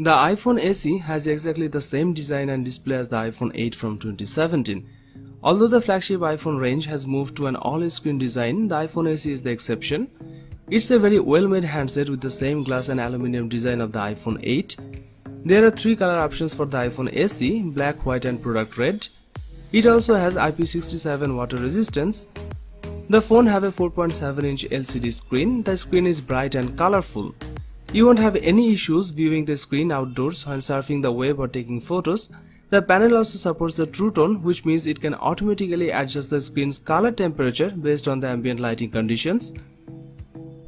The iPhone SE has exactly the same design and display as the iPhone 8 from 2017. Although the flagship iPhone range has moved to an all-screen design, the iPhone SE is the exception. It's a very well-made handset with the same glass and aluminum design of the iPhone 8. There are 3 color options for the iPhone SE: black, white and product red. It also has IP67 water resistance. The phone have a 4.7-inch LCD screen. The screen is bright and colorful. You won't have any issues viewing the screen outdoors when surfing the web or taking photos. The panel also supports the True Tone, which means it can automatically adjust the screen's color temperature based on the ambient lighting conditions.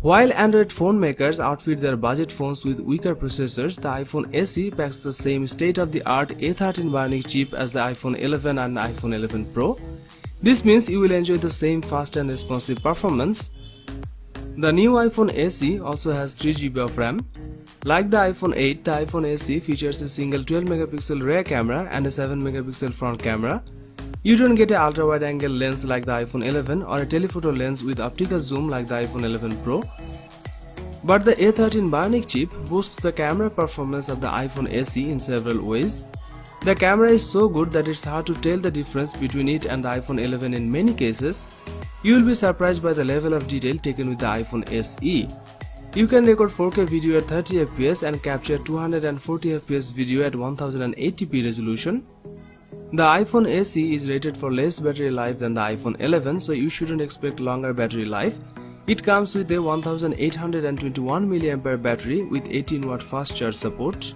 While Android phone makers outfit their budget phones with weaker processors, the iPhone SE packs the same state-of-the-art A13 Bionic chip as the iPhone 11 and iPhone 11 Pro. This means you will enjoy the same fast and responsive performance. The new iPhone SE also has 3GB of RAM. Like the iPhone 8, the iPhone SE features a single 12MP rear camera and a 7MP front camera. You don't get an ultra-wide angle lens like the iPhone 11 or a telephoto lens with optical zoom like the iPhone 11 Pro. But the A13 Bionic chip boosts the camera performance of the iPhone SE in several ways. The camera is so good that it's hard to tell the difference between it and the iPhone 11 in many cases. You will be surprised by the level of detail taken with the iPhone SE. You can record 4K video at 30fps and capture 240fps video at 1080p resolution. The iPhone SE is rated for less battery life than the iPhone 11, so you shouldn't expect longer battery life. It comes with a 1821 mAh battery with 18W fast charge support.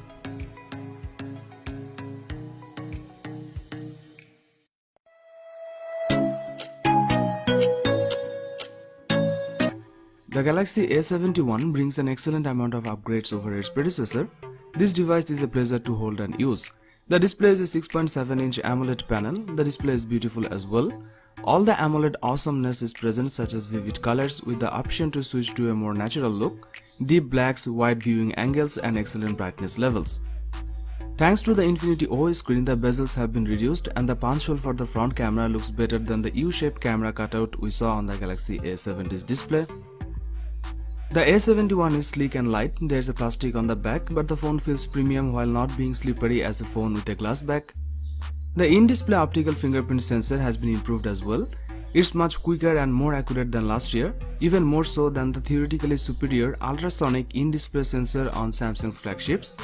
The Galaxy A71 brings an excellent amount of upgrades over its predecessor. This device is a pleasure to hold and use. The display is a 6.7-inch AMOLED panel. The display is beautiful as well. All the AMOLED awesomeness is present, such as vivid colors with the option to switch to a more natural look, deep blacks, wide viewing angles and excellent brightness levels. Thanks to the Infinity O screen, the bezels have been reduced and the punch hole for the front camera looks better than the U-shaped camera cutout we saw on the Galaxy A70's display. The A71 is sleek and light. There's a plastic on the back, but the phone feels premium while not being slippery as a phone with a glass back. The in-display optical fingerprint sensor has been improved as well. It's much quicker and more accurate than last year, even more so than the theoretically superior ultrasonic in-display sensor on Samsung's flagships.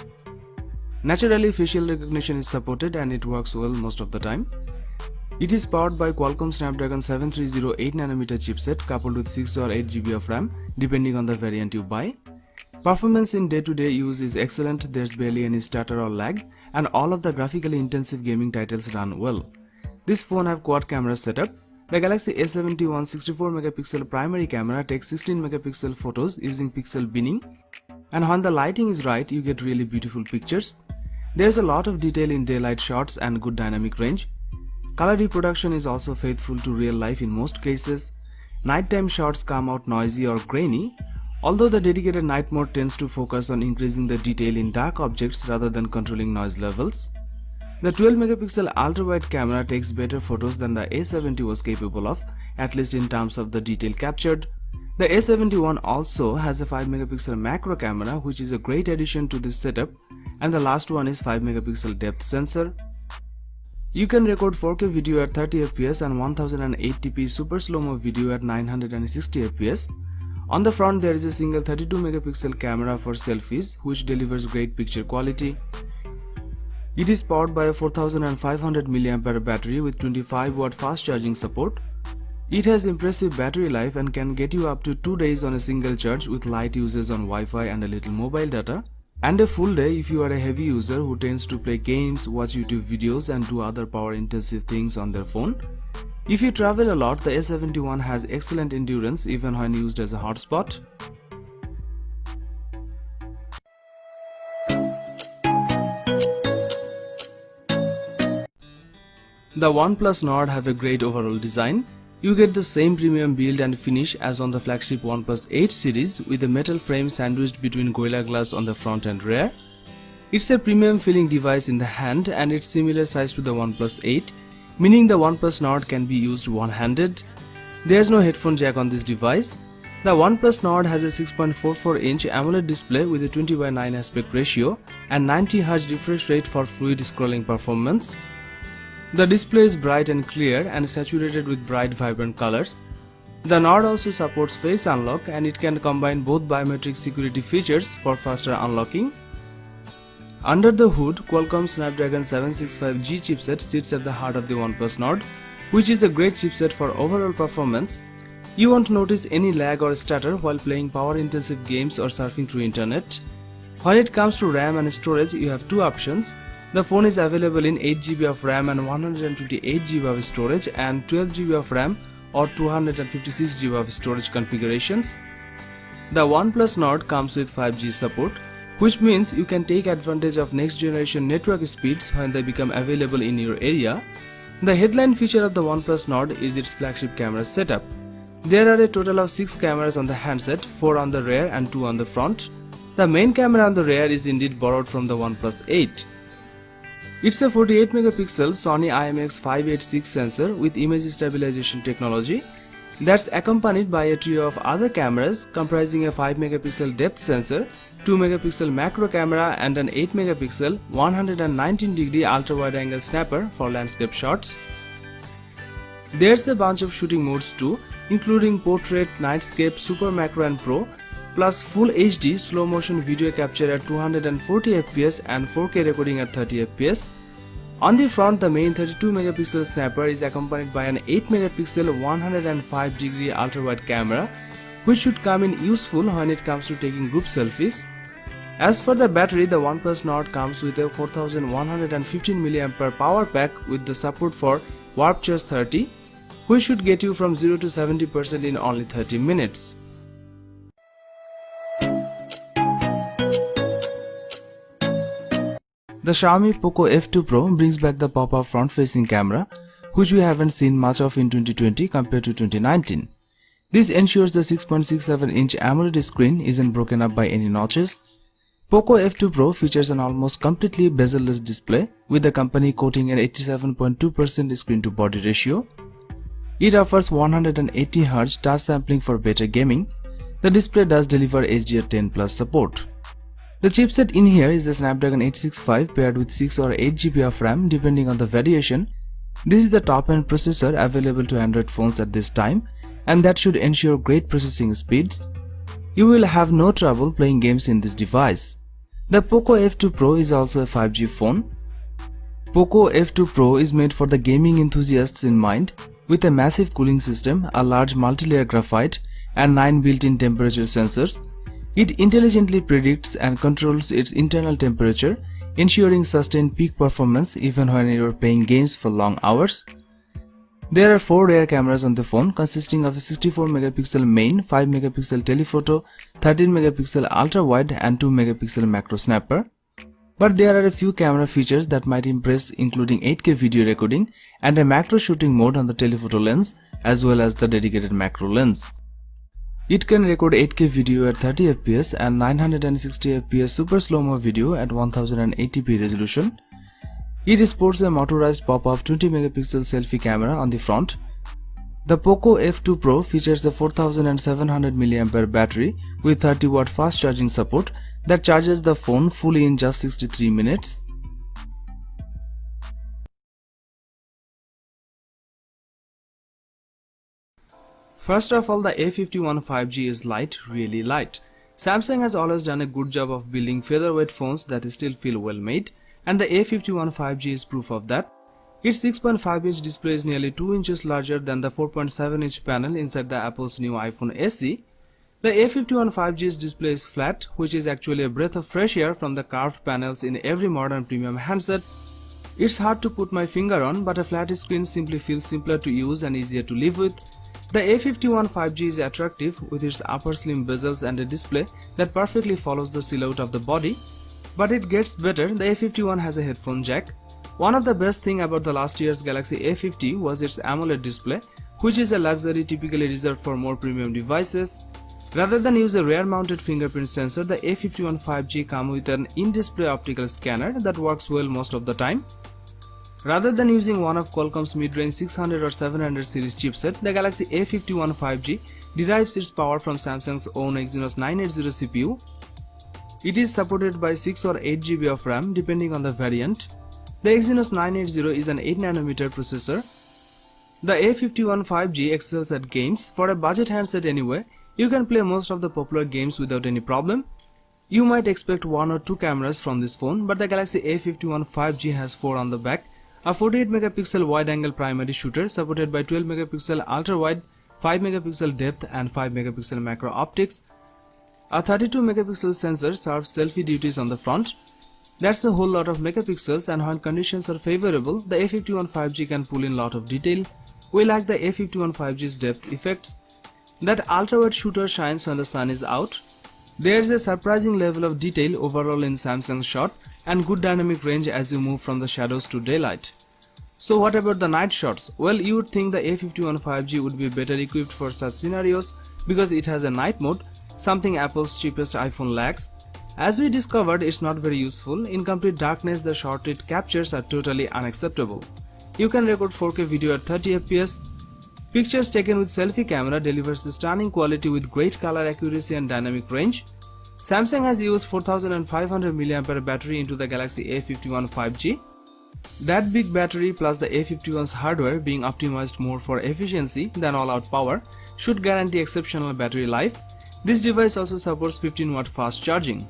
Naturally, facial recognition is supported and it works well most of the time. It is powered by Qualcomm Snapdragon 730 8nm chipset coupled with 6 or 8GB of RAM depending on the variant you buy. Performance in day-to-day use is excellent, there's barely any stutter or lag, and all of the graphically intensive gaming titles run well. This phone have quad camera setup. The Galaxy A71 64MP primary camera takes 16MP photos using pixel binning, and when the lighting is right you get really beautiful pictures. There's a lot of detail in daylight shots and good dynamic range. Color reproduction is also faithful to real life in most cases. Nighttime shots come out noisy or grainy, although the dedicated night mode tends to focus on increasing the detail in dark objects rather than controlling noise levels. The 12MP ultra-wide camera takes better photos than the A70 was capable of, at least in terms of the detail captured. The A71 also has a 5MP macro camera, which is a great addition to this setup, and the last one is 5MP depth sensor. You can record 4K video at 30fps and 1080p super slow-mo video at 960fps. On the front there is a single 32MP camera for selfies which delivers great picture quality. It is powered by a 4500 mAh battery with 25W fast charging support. It has impressive battery life and can get you up to 2 days on a single charge with light usage on Wi-Fi and a little mobile data, and a full day if you are a heavy user who tends to play games, watch YouTube videos and do other power intensive things on their phone. If you travel a lot, the A71 has excellent endurance even when used as a hotspot. The OnePlus Nord have a great overall design. You get the same premium build and finish as on the flagship OnePlus 8 series with a metal frame sandwiched between Gorilla Glass on the front and rear. It's a premium feeling device in the hand and it's similar size to the OnePlus 8, meaning the OnePlus Nord can be used one-handed. There's no headphone jack on this device. The OnePlus Nord has a 6.44-inch AMOLED display with a 20:9 aspect ratio and 90 Hz refresh rate for fluid scrolling performance. The display is bright and clear and saturated with bright vibrant colors. The Nord also supports face unlock and it can combine both biometric security features for faster unlocking. Under the hood, Qualcomm Snapdragon 765G chipset sits at the heart of the OnePlus Nord, which is a great chipset for overall performance. You won't notice any lag or stutter while playing power-intensive games or surfing through internet. When it comes to RAM and storage, you have two options. The phone is available in 8GB of RAM and 128GB of storage and 12GB of RAM or 256GB of storage configurations. The OnePlus Nord comes with 5G support, which means you can take advantage of next generation network speeds when they become available in your area. The headline feature of the OnePlus Nord is its flagship camera setup. There are a total of 6 cameras on the handset, 4 on the rear and 2 on the front. The main camera on the rear is indeed borrowed from the OnePlus 8. It's a 48MP Sony IMX586 sensor with image stabilization technology that's accompanied by a trio of other cameras comprising a 5MP depth sensor, 2MP macro camera and an 8MP 119° ultra-wide-angle snapper for landscape shots. There's a bunch of shooting modes too, including portrait, nightscape, super macro and pro, plus full HD slow motion video capture at 240fps and 4K recording at 30fps. On the front, the main 32MP snapper is accompanied by an 8MP 105° ultra-wide camera, which should come in useful when it comes to taking group selfies. As for the battery, the OnePlus Nord comes with a 4115mAh power pack with the support for Warp Charge 30, which should get you from 0 to 70% in only 30 minutes. The Xiaomi Poco F2 Pro brings back the pop-up front-facing camera, which we haven't seen much of in 2020 compared to 2019. This ensures the 6.67-inch AMOLED screen isn't broken up by any notches. Poco F2 Pro features an almost completely bezel-less display, with the company quoting an 87.2% screen-to-body ratio. It offers 180Hz touch sampling for better gaming. The display does deliver HDR10 Plus support. The chipset in here is the Snapdragon 865 paired with 6 or 8GB of RAM depending on the variation. This is the top-end processor available to Android phones at this time, and that should ensure great processing speeds. You will have no trouble playing games in this device. The Poco F2 Pro is also a 5G phone. Poco F2 Pro is made for the gaming enthusiasts in mind, with a massive cooling system, a large multi-layer graphite, and 9 built-in temperature sensors. It intelligently predicts and controls its internal temperature, ensuring sustained peak performance even when you are playing games for long hours. There are 4 rear cameras on the phone consisting of a 64MP main, 5MP telephoto, 13MP ultra-wide and 2MP macro snapper. But there are a few camera features that might impress, including 8K video recording and a macro shooting mode on the telephoto lens as well as the dedicated macro lens. It can record 8K video at 30fps and 960fps super slow-mo video at 1080p resolution. It sports a motorized pop-up 20MP selfie camera on the front. The Poco F2 Pro features a 4700mAh battery with 30W fast charging support that charges the phone fully in just 63 minutes. First of all, the A51 5G is light, really light. Samsung has always done a good job of building featherweight phones that still feel well made, and the A51 5G is proof of that. Its 6.5-inch display is nearly 2 inches larger than the 4.7-inch panel inside the Apple's new iPhone SE. The A51 5G's display is flat, which is actually a breath of fresh air from the curved panels in every modern premium handset. It's hard to put my finger on, but a flat screen simply feels simpler to use and easier to live with. The A51 5G is attractive with its upper slim bezels and a display that perfectly follows the silhouette of the body. But it gets better, the A51 has a headphone jack. One of the best things about the last year's Galaxy A50 was its AMOLED display, which is a luxury typically reserved for more premium devices. Rather than use a rear-mounted fingerprint sensor, the A51 5G comes with an in-display optical scanner that works well most of the time. Rather than using one of Qualcomm's mid-range 600 or 700 series chipset, the Galaxy A51 5G derives its power from Samsung's own Exynos 980 CPU. It is supported by 6 or 8 GB of RAM depending on the variant. The Exynos 980 is an 8nm processor. The A51 5G excels at games. For a budget handset anyway, you can play most of the popular games without any problem. You might expect 1 or 2 cameras from this phone, but the Galaxy A51 5G has 4 on the back. A 48MP wide-angle primary shooter supported by 12MP ultra-wide, 5MP depth and 5MP macro optics. A 32MP sensor serves selfie duties on the front. That's a whole lot of megapixels, and when conditions are favorable, the A51 5G can pull in lot of detail. We like the A51 5G's depth effects. That ultra-wide shooter shines when the sun is out. There's a surprising level of detail overall in Samsung's shot and good dynamic range as you move from the shadows to daylight. So what about the night shots? Well, you would think the A51 5G would be better equipped for such scenarios because it has a night mode, something Apple's cheapest iPhone lacks. As we discovered, it's not very useful. In complete darkness, the shot it captures are totally unacceptable. You can record 4K video at 30fps. Pictures taken with selfie camera delivers stunning quality with great color accuracy and dynamic range. Samsung has used 4500 mAh battery into the Galaxy A51 5G. That big battery plus the A51's hardware being optimized more for efficiency than all-out power should guarantee exceptional battery life. This device also supports 15W fast charging.